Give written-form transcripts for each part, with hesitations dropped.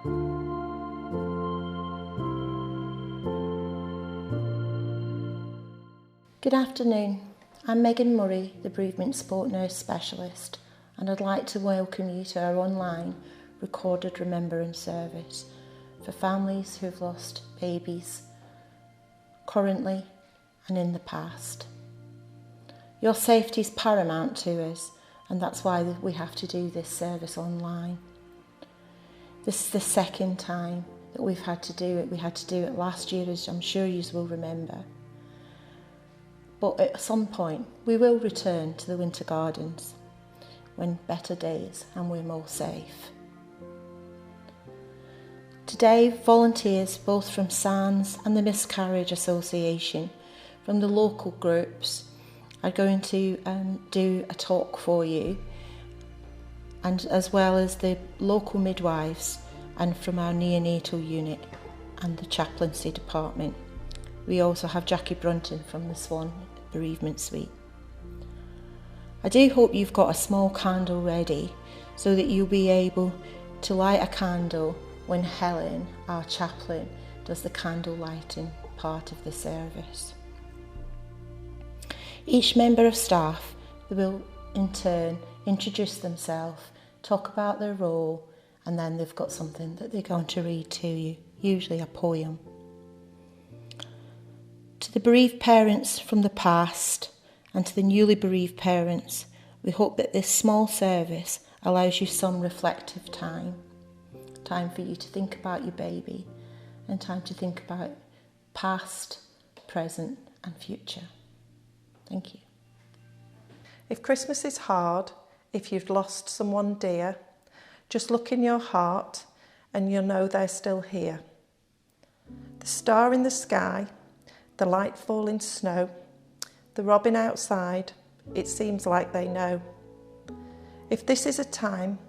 Good afternoon, I'm Megan Murray, the Bereavement Support Nurse Specialist, and I'd like to welcome you to our online recorded Remembrance service for families who've lost babies currently and in the past. Your safety is paramount to us, and that's why we have to do this service online. This is the second time that we've had to do it. We had to do it last year, as I'm sure you will remember. But at some point, we will return to the Winter Gardens when better days and we're more safe. Today, volunteers both from SANS and the Miscarriage Association from the local groups are going to do a talk for you, and as well as the local midwives and from our neonatal unit and the chaplaincy department. We also have Jackie Brunton from the Swan Bereavement Suite. I do hope you've got a small candle ready so that you'll be able to light a candle when Helen, our chaplain, does the candle lighting part of the service. Each member of staff will in turn introduce themselves, talk about their role, and then they've got something that they're going to read to you, usually a poem. To the bereaved parents from the past and to the newly bereaved parents, we hope that this small service allows you some reflective time for you to think about your baby and time to think about past, present and future. Thank you. If Christmas is hard, if you've lost someone dear, just look in your heart and you'll know they're still here. The star in the sky, the light falling snow, the robin outside, it seems like they know. If this is a time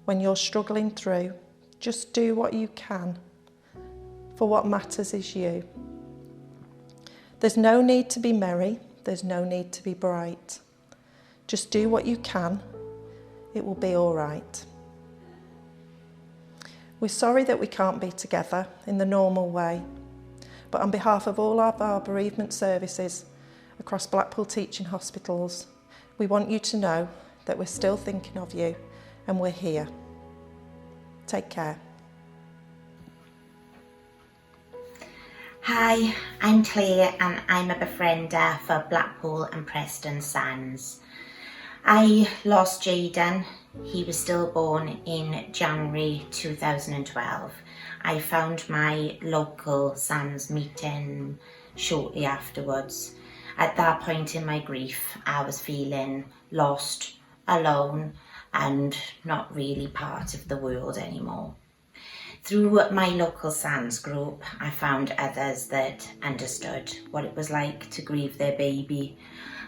when you're struggling through, just do what you can, for what matters is you. There's no need to be merry, there's no need to be bright. Just do what you can, it will be all right. We're sorry that we can't be together in the normal way, but on behalf of all of our bereavement services across Blackpool teaching hospitals, we want you to know that we're still thinking of you and we're here. Take care. Hi, I'm Claire and I'm a befriender for Blackpool and Preston SANS. I lost Jayden. He was stillborn in January 2012. I found my local SANS meeting shortly afterwards. At that point in my grief, I was feeling lost, alone, and not really part of the world anymore. Through my local SANS group, I found others that understood what it was like to grieve their baby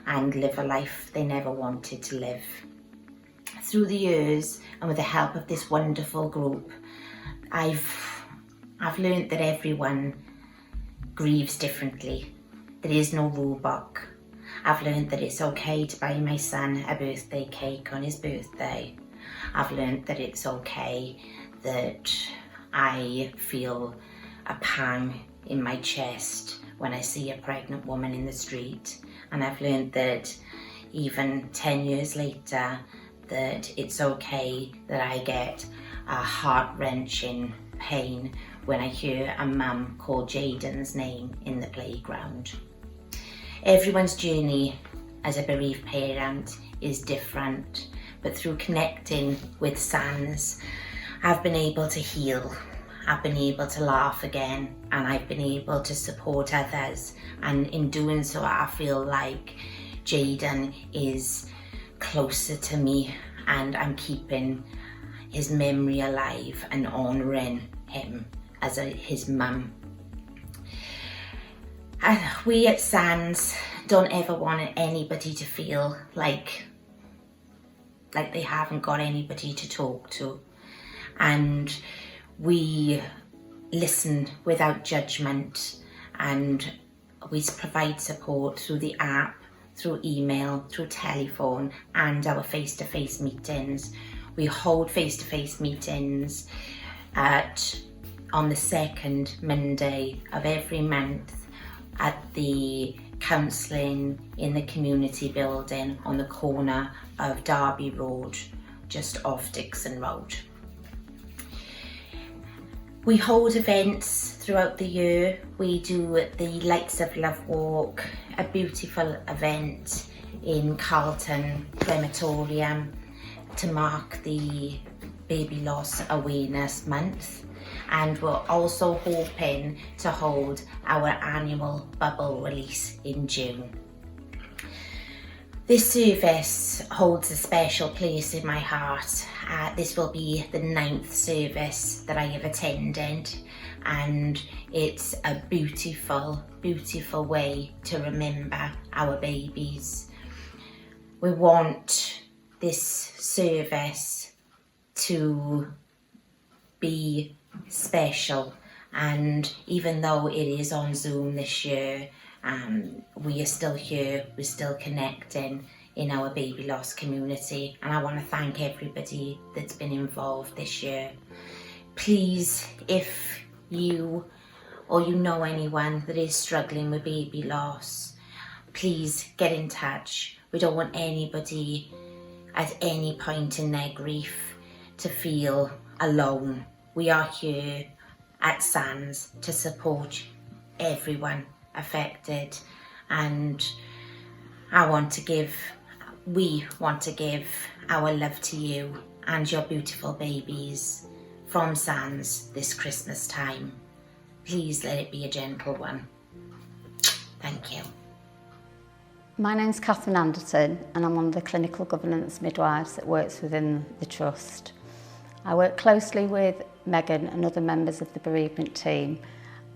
and live a life they never wanted to live. Through the years, and with the help of this wonderful group, I've learned that everyone grieves differently. There is no rule book. I've learned that it's okay to buy my son a birthday cake on his birthday. I've learned that it's okay that I feel a pang in my chest when I see a pregnant woman in the street. And I've learned that even 10 years later, that it's okay that I get a heart-wrenching pain when I hear a mum call Jayden's name in the playground. Everyone's journey as a bereaved parent is different, but through connecting with SANS, I've been able to heal. I've been able to laugh again, and I've been able to support others. And in doing so, I feel like Jayden is closer to me, and I'm keeping his memory alive and honouring him as his mum. We at SANS don't ever want anybody to feel like they haven't got anybody to talk to. And we listen without judgment, and we provide support through the app, through email, through telephone, and our face-to-face meetings. We hold face-to-face meetings on the second Monday of every month at the counselling in the community building on the corner of Derby Road, just off Dixon Road. We hold events throughout the year. We do the Lights of Love Walk, a beautiful event in Carlton Crematorium to mark the Baby Loss Awareness Month. And we're also hoping to hold our annual bubble release in June. This service holds a special place in my heart. This will be the 9th service that I have attended, and it's a beautiful, beautiful way to remember our babies. We want this service to be special, and even though it is on Zoom this year, we are still here, we're still connecting in our baby loss community, and I want to thank everybody that's been involved this year. Please, if you or you know anyone that is struggling with baby loss, please get in touch. We don't want anybody at any point in their grief to feel alone. We are here at SANS to support everyone affected, and we want to give our love to you and your beautiful babies from SANS this Christmas time. Please let it be a gentle one. Thank you. My name's Katherine Anderson, and I'm one of the clinical governance midwives that works within the Trust. I work closely with Megan and other members of the bereavement team,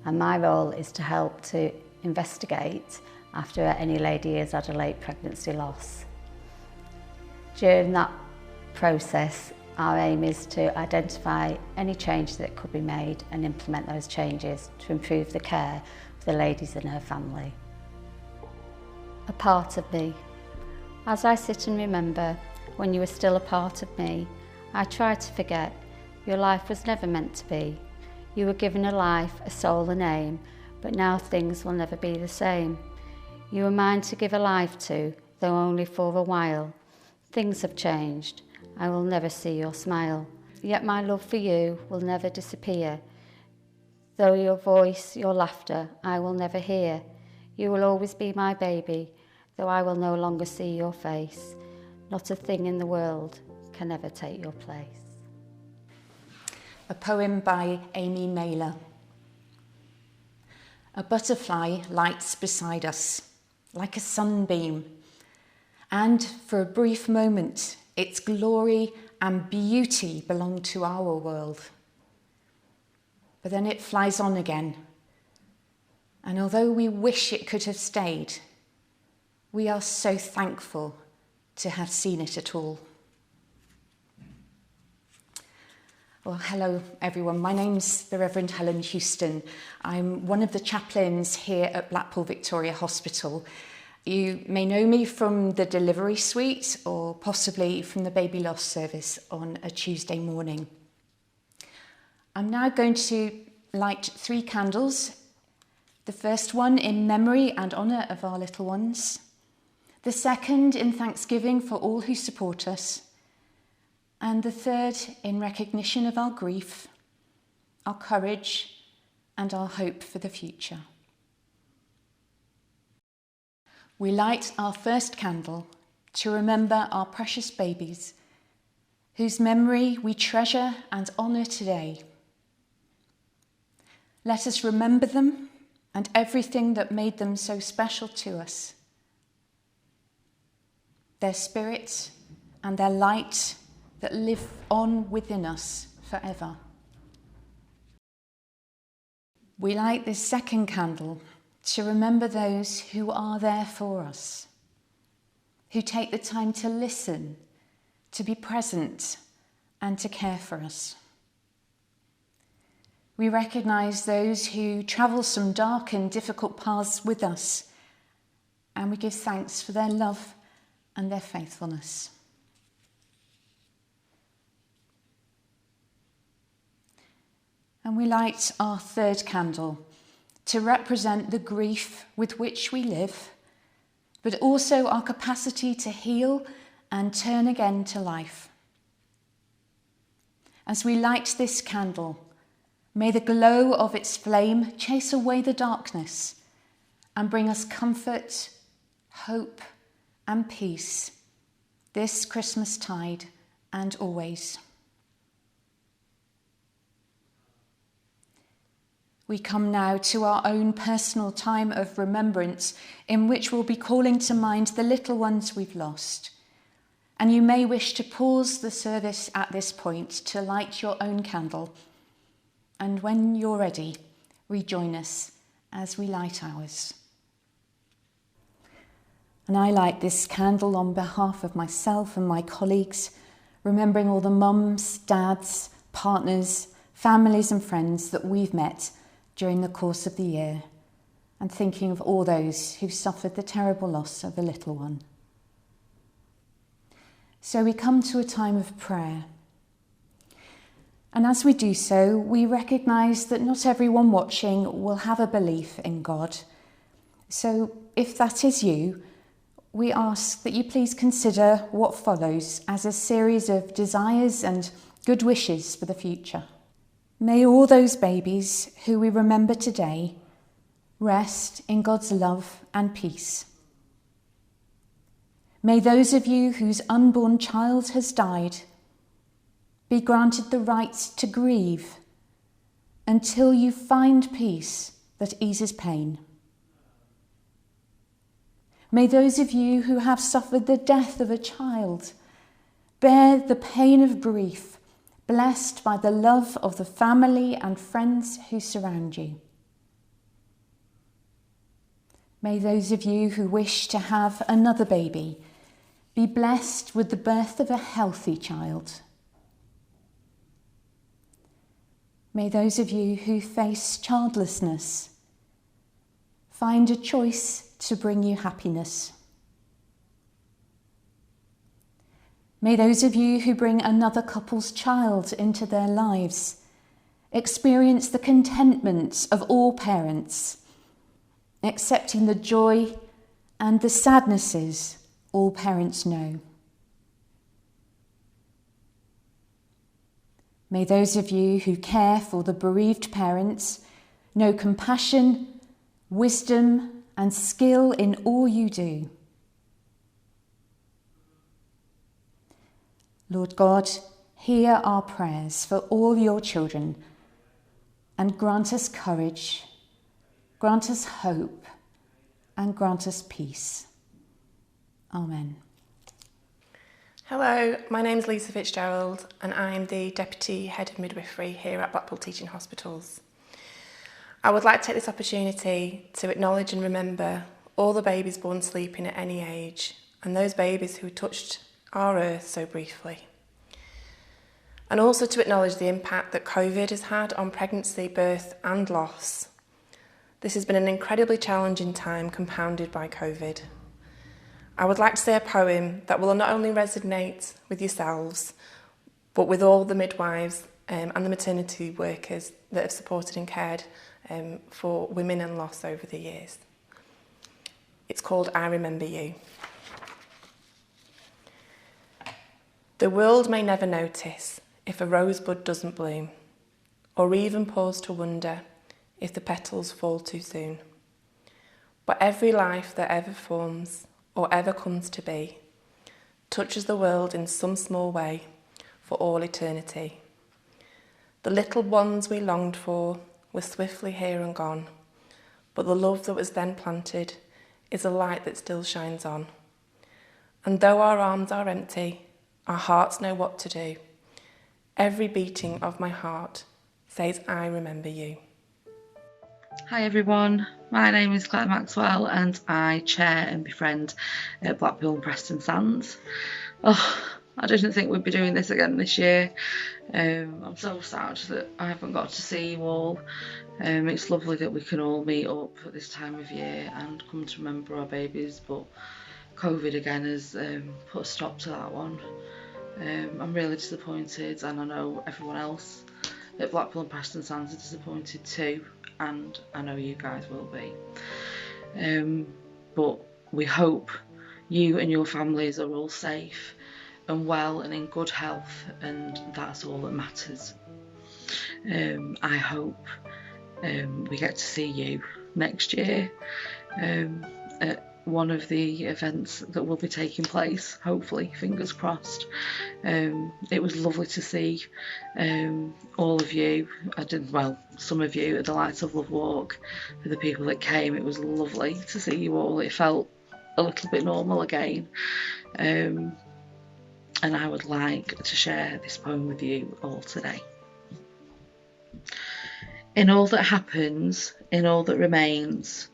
and my role is to help to investigate after any lady has had a late pregnancy loss. During that process, our aim is to identify any changes that could be made and implement those changes to improve the care of the ladies and her family. A part of me. As I sit and remember when you were still a part of me, I try to forget. Your life was never meant to be. You were given a life, a soul, a name, but now things will never be the same. You were mine to give a life to, though only for a while. Things have changed. I will never see your smile. Yet my love for you will never disappear. Though your voice, your laughter, I will never hear. You will always be my baby, though I will no longer see your face. Not a thing in the world can ever take your place. A poem by Amy Mailer. A butterfly lights beside us, like a sunbeam, and for a brief moment, its glory and beauty belong to our world. But then it flies on again, and although we wish it could have stayed, we are so thankful to have seen it at all. Well, hello everyone. My name's the Rev Helen Houston. I'm one of the chaplains here at Blackpool Victoria Hospital. You may know me from the delivery suite or possibly from the baby loss service on a Tuesday morning. I'm now going to light 3 candles. The first one in memory and honour of our little ones. The second in thanksgiving for all who support us. And the third in recognition of our grief, our courage, and our hope for the future. We light our first candle to remember our precious babies, whose memory we treasure and honour today. Let us remember them and everything that made them so special to us. Their spirit and their light that live on within us forever. We light this second candle to remember those who are there for us, who take the time to listen, to be present, and to care for us. We recognise those who travel some dark and difficult paths with us, and we give thanks for their love and their faithfulness. And we light our third candle to represent the grief with which we live, but also our capacity to heal and turn again to life. As we light this candle, may the glow of its flame chase away the darkness and bring us comfort, hope, and peace this Christmas tide and always. We come now to our own personal time of remembrance in which we'll be calling to mind the little ones we've lost. And you may wish to pause the service at this point to light your own candle. And when you're ready, rejoin us as we light ours. And I light this candle on behalf of myself and my colleagues, remembering all the mums, dads, partners, families and friends that we've met during the course of the year, and thinking of all those who've suffered the terrible loss of a little one. So we come to a time of prayer. And as we do so, we recognise that not everyone watching will have a belief in God. So if that is you, we ask that you please consider what follows as a series of desires and good wishes for the future. May all those babies who we remember today rest in God's love and peace. May those of you whose unborn child has died be granted the right to grieve until you find peace that eases pain. May those of you who have suffered the death of a child bear the pain of grief, blessed by the love of the family and friends who surround you. May those of you who wish to have another baby be blessed with the birth of a healthy child. May those of you who face childlessness find a choice to bring you happiness. May those of you who bring another couple's child into their lives experience the contentment of all parents, accepting the joy and the sadnesses all parents know. May those of you who care for the bereaved parents know compassion, wisdom, and skill in all you do. Lord God, hear our prayers for all your children and grant us courage, grant us hope, and grant us peace. Amen. Hello, my name's Lisa Fitzgerald and I'm the Deputy Head of Midwifery here at Blackpool Teaching Hospitals. I would like to take this opportunity to acknowledge and remember all the babies born sleeping at any age and those babies who touched our earth so briefly. And also to acknowledge the impact that COVID has had on pregnancy, birth and loss. This has been an incredibly challenging time compounded by COVID. I would like to say a poem that will not only resonate with yourselves, but with all the midwives and the maternity workers that have supported and cared for women and loss over the years. It's called I Remember You. The world may never notice if a rosebud doesn't bloom, or even pause to wonder if the petals fall too soon. But every life that ever forms or ever comes to be touches the world in some small way for all eternity. The little ones we longed for were swiftly here and gone, but the love that was then planted is a light that still shines on. And though our arms are empty, our hearts know what to do. Every beating of my heart says, I remember you. Hi everyone, my name is Maxwell and I chair and befriend at Blackpool and Preston Sands. I didn't think we'd be doing this again this year. I'm so sad that I haven't got to see you all. It's lovely that we can all meet up at this time of year and come to remember our babies, but COVID again has put a stop to that one. I'm really disappointed, and I know everyone else at Blackpool and Preston Sands are disappointed too, and I know you guys will be. But we hope you and your families are all safe and well and in good health, and that's all that matters. I hope we get to see you next year at one of the events that will be taking place, hopefully, fingers crossed. It was lovely to see all of you. Some of you at the Lights of Love walk. For the people that came, it was lovely to see you all. It felt a little bit normal again. And I would like to share this poem with you all today. In all that happens, in all that remains,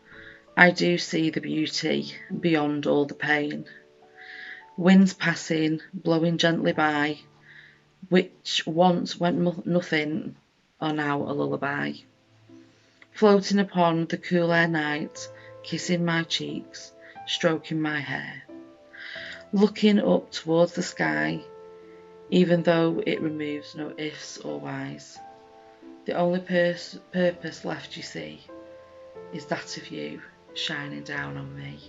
I do see the beauty beyond all the pain. Winds passing, blowing gently by, which once went nothing, are now a lullaby. Floating upon the cool air night, kissing my cheeks, stroking my hair. Looking up towards the sky, even though it removes no ifs or whys. The only purpose left, you see, is that of you shining down on me.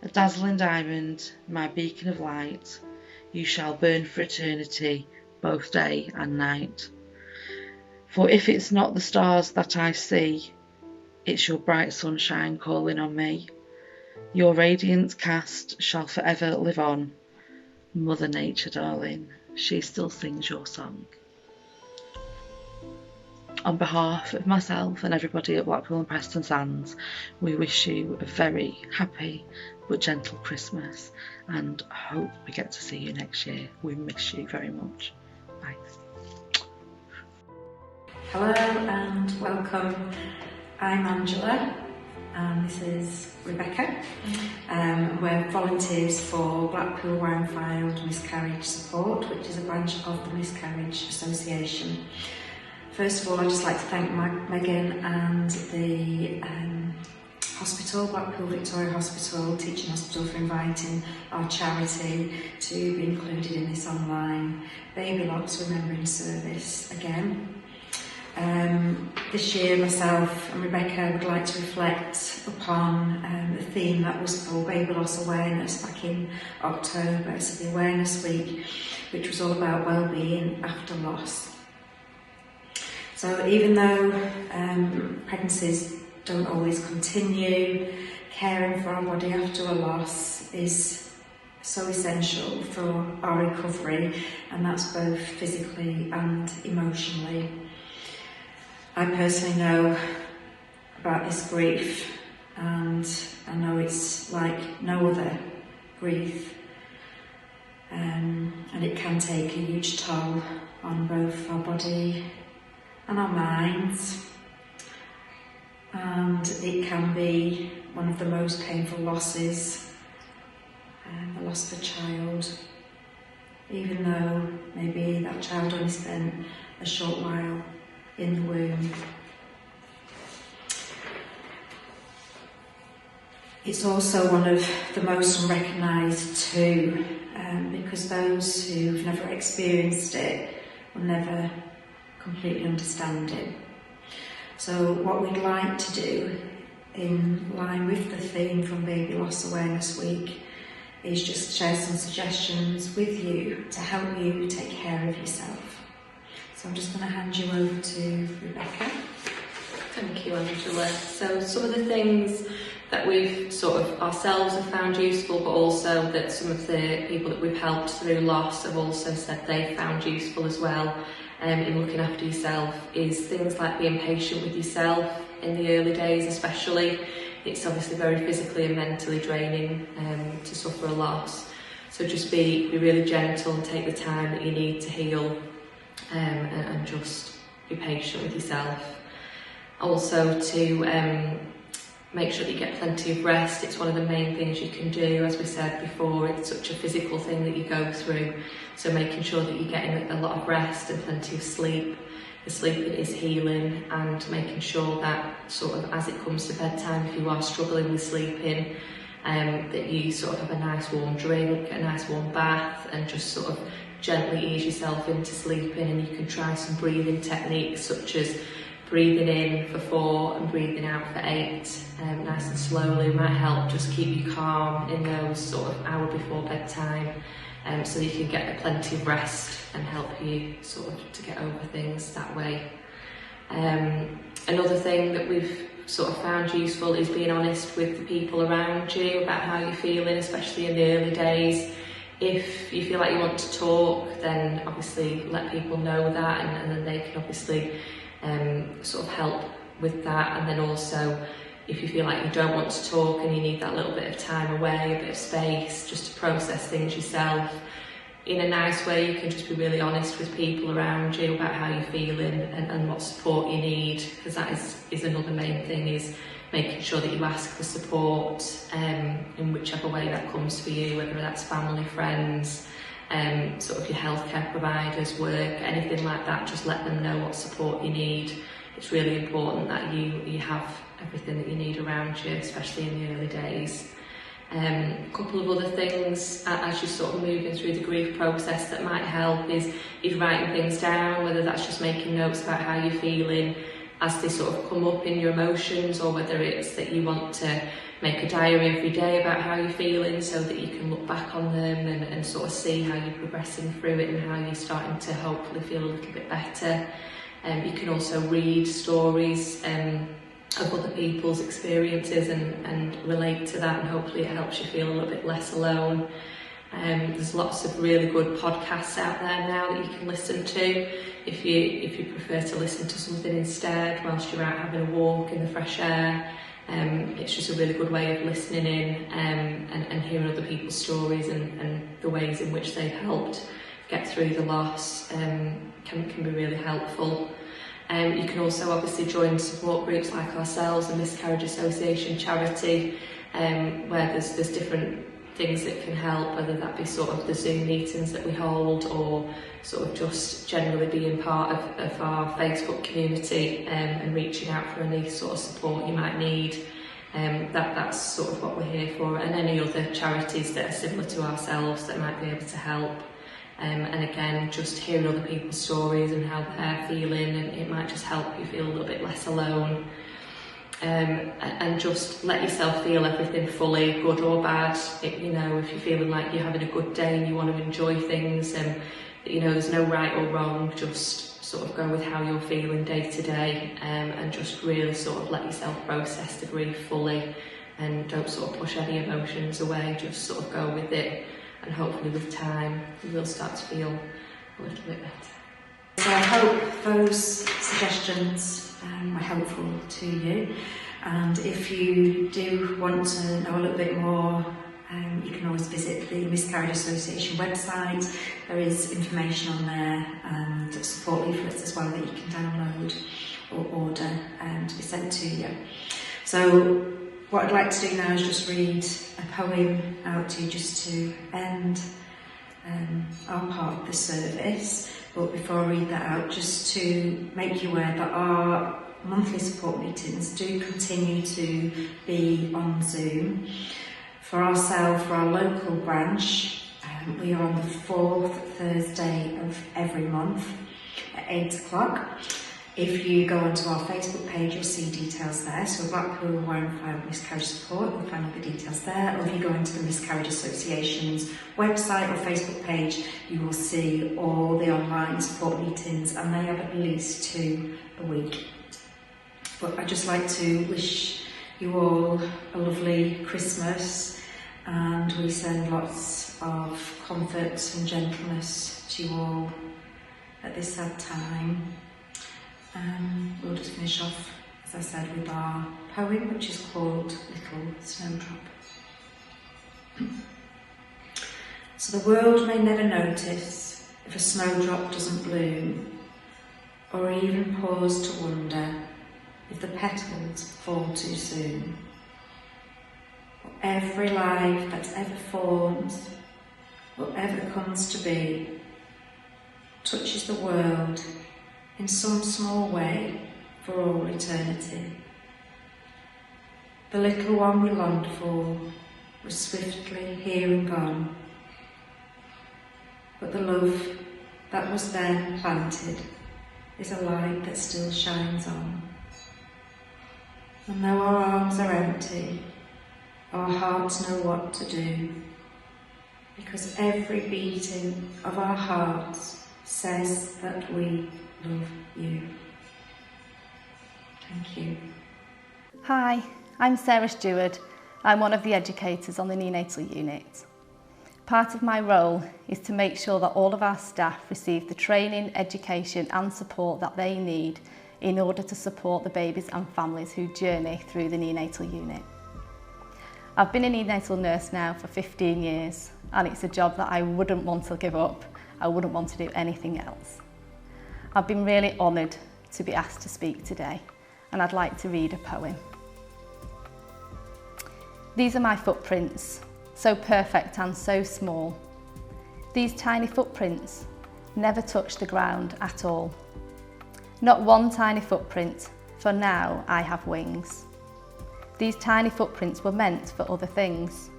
A dazzling diamond, my beacon of light, you shall burn for eternity, both day and night. For if it's not the stars that I see, it's your bright sunshine calling on me. Your radiant cast shall forever live on. Mother Nature, darling, she still sings your song. On behalf of myself and everybody at Blackpool and Preston Sands, we wish you a very happy but gentle Christmas, and hope we get to see you next year. We miss you very much. Bye. Hello and welcome. I'm Angela and this is Rebecca. We're volunteers for Blackpool, Wyre and Fylde Miscarriage Support, which is a branch of the Miscarriage Association. First of all, I'd just like to thank Megan and the hospital, Blackpool Victoria Hospital, Teaching Hospital, for inviting our charity to be included in this online Baby Lots Remembrance service again. This year, myself and Rebecca would like to reflect upon the theme that was for Baby Loss Awareness back in October, so the Awareness Week, which was all about wellbeing after loss. So even though pregnancies don't always continue, caring for our body after a loss is so essential for our recovery, and that's both physically and emotionally. I personally know about this grief, and I know it's like no other grief, and it can take a huge toll on both our body and our minds, and it can be one of the most painful losses, the loss of a child, even though maybe that child only spent a short while in the womb. It's also one of the most unrecognised too, because those who've never experienced it will never completely understand it. So what we'd like to do, in line with the theme from Baby Loss Awareness Week, is just share some suggestions with you to help you take care of yourself. So I'm just going to hand you over to Rebecca. Thank you, Angela. So some of the things that we've sort of ourselves have found useful, but also that some of the people that we've helped through loss have also said they found useful as well, in looking after yourself, is things like being patient with yourself in the early days especially. It's obviously very physically and mentally draining to suffer a loss. So just be really gentle and take the time that you need to heal, and just be patient with yourself. Also to make sure that you get plenty of rest. It's one of the main things you can do. As we said before, it's such a physical thing that you go through, so making sure that you're getting a lot of rest and plenty of sleep. The sleeping is healing, and making sure that sort of as it comes to bedtime, if you are struggling with sleeping, that you sort of have a nice warm drink, a nice warm bath, and just sort of gently ease yourself into sleeping, and you can try some breathing techniques such as breathing in for 4 and breathing out for 8, nice and slowly. It might help just keep you calm in those sort of hour before bedtime, so that you can get plenty of rest and help you sort of to get over things that way. Another thing that we've sort of found useful is being honest with the people around you about how you're feeling, especially in the early days. If you feel like you want to talk, then obviously let people know that, and then they can obviously sort of help with that. And then also, if you feel like you don't want to talk and you need that little bit of time away, a bit of space just to process things yourself, in a nice way, you can just be really honest with people around you about how you're feeling and what support you need, because that is another main thing, is making sure that you ask for support in whichever way that comes for you, whether that's family, friends, sort of your healthcare providers, work, anything like that. Just let them know what support you need. It's really important that you have everything that you need around you, especially in the early days. A couple of other things as you're sort of moving through the grief process that might help is writing things down, whether that's just making notes about how you're feeling as they sort of come up in your emotions, or whether it's that you want to make a diary every day about how you're feeling so that you can look back on them and sort of see how you're progressing through it and how you're starting to hopefully feel a little bit better. You can also read stories of other people's experiences and relate to that, and hopefully it helps you feel a little bit less alone. There's lots of really good podcasts out there now that you can listen to if you prefer to listen to something instead whilst you're out having a walk in the fresh air. It's just a really good way of listening in and hearing other people's stories and the ways in which they've helped get through the loss can be really helpful. You can also obviously join support groups like ourselves, the Miscarriage Association charity, where there's different things that can help, whether that be sort of the Zoom meetings that we hold, or sort of just generally being part of our Facebook community and reaching out for any sort of support you might need. That's sort of what we're here for, and any other charities that are similar to ourselves that might be able to help. And again, just hearing other people's stories and how they're feeling, and it might just help you feel a little bit less alone. And just let yourself feel everything fully, good or bad. You know, if you're feeling like you're having a good day and you want to enjoy things, you know, there's no right or wrong. Just sort of go with how you're feeling day to day, and just really sort of let yourself process the grief fully, and don't sort of push any emotions away. Just sort of go with it. And hopefully with time you will start to feel a little bit better. So I hope those suggestions were helpful to you, and if you do want to know a little bit more, you can always visit the Miscarriage Association website. There is information on there and support leaflets as well that you can download or order to be sent to you. So what I'd like to do now is just read a poem out to you just to end our part of the service. But before I read that out, just to make you aware that our monthly support meetings do continue to be on Zoom. For ourselves, for our local branch, we are on the 4th Thursday of every month at 8 o'clock. If you go onto our Facebook page, you'll see details there. So Blackpool, Wyre and Fylde Miscarriage Support, you'll find all the details there. Or if you go into the Miscarriage Association's website or Facebook page, you will see all the online support meetings, and they have at least 2 a week. But I'd just like to wish you all a lovely Christmas, and we send lots of comfort and gentleness to you all at this sad time. We'll just finish off, as I said, with our poem, which is called Little Snowdrop. So the world may never notice if a snowdrop doesn't bloom, or even pause to wonder if the petals fall too soon. Every life that's ever formed, or ever comes to be, touches the world in some small way for all eternity. The little one we longed for was swiftly here and gone, but the love that was then planted is a light that still shines on. And though our arms are empty, our hearts know what to do, because every beating of our hearts says that we love you. Thank you. Hi, I'm Sarah Stewart. I'm one of the educators on the neonatal unit. Part of my role is to make sure that all of our staff receive the training, education and support that they need in order to support the babies and families who journey through the neonatal unit. I've been a neonatal nurse now for 15 years and it's a job that I wouldn't want to give up. I wouldn't want to do anything else. I've been really honoured to be asked to speak today and I'd like to read a poem. These are my footprints, so perfect and so small. These tiny footprints never touch the ground at all. Not one tiny footprint, for now I have wings. These tiny footprints were meant for other things.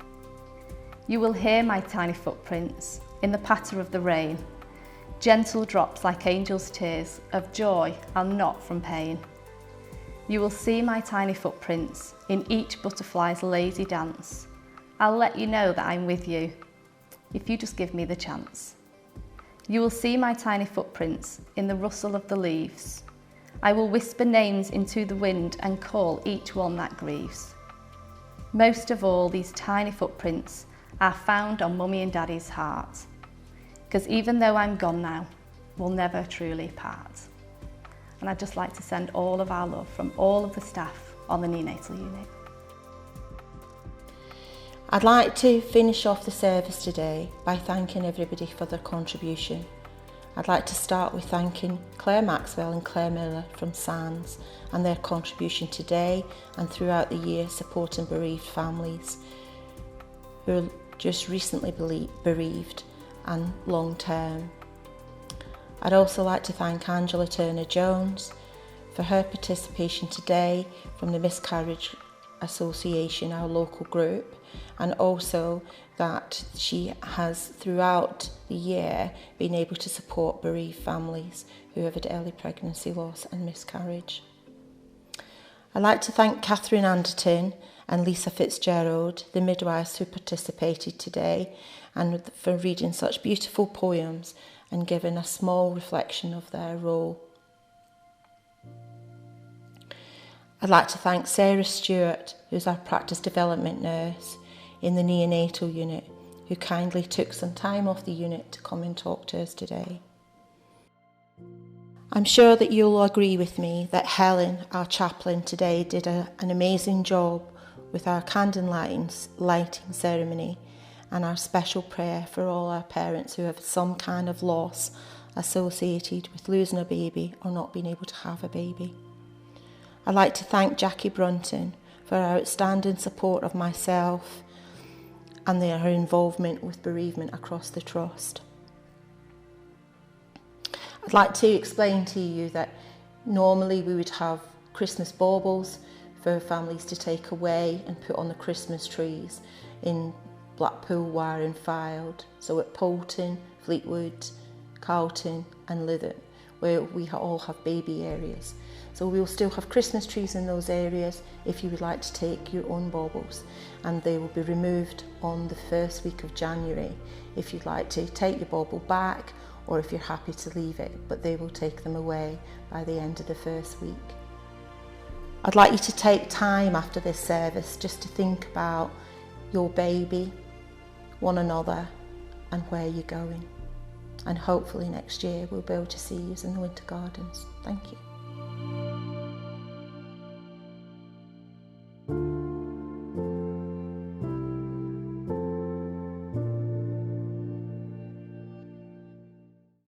You will hear my tiny footprints in the patter of the rain, gentle drops like angels' tears of joy and not from pain. You will see my tiny footprints in each butterfly's lazy dance. I'll let you know that I'm with you, if you just give me the chance. You will see my tiny footprints in the rustle of the leaves. I will whisper names into the wind and call each one that grieves. Most of all, these tiny footprints are found on Mummy and Daddy's heart, because even though I'm gone now, we'll never truly part. And I'd just like to send all of our love from all of the staff on the neonatal unit. I'd like to finish off the service today by thanking everybody for their contribution. I'd like to start with thanking Claire Maxwell and Claire Miller from SANS and their contribution today and throughout the year supporting bereaved families who are just recently bereaved and long term. I'd also like to thank Angela Turner-Jones for her participation today from the Miscarriage Association, our local group, and also that she has throughout the year been able to support bereaved families who have had early pregnancy loss and miscarriage. I'd like to thank Katherine Anderson and Lisa Fitzgerald, the midwives who participated today, and for reading such beautiful poems and giving a small reflection of their role. I'd like to thank Sarah Stewart, who's our practice development nurse in the neonatal unit, who kindly took some time off the unit to come and talk to us today. I'm sure that you'll agree with me that Helen, our chaplain today, did an amazing job with our candle lighting ceremony and our special prayer for all our parents who have some kind of loss associated with losing a baby or not being able to have a baby. I'd like to thank Jackie Brunton for her outstanding support of myself and her involvement with bereavement across the Trust. I'd like to explain to you that normally we would have Christmas baubles for families to take away and put on the Christmas trees in Blackpool, Wyre and Fylde, so at Poulton, Fleetwood, Carlton and Lytham, where we all have baby areas. So we will still have Christmas trees in those areas if you would like to take your own baubles, and they will be removed on the first week of January if you'd like to take your bauble back or if you're happy to leave it, but they will take them away by the end of the first week. I'd like you to take time after this service just to think about your baby, one another and where you're going. And hopefully next year we'll be able to see you in the Winter Gardens. Thank you.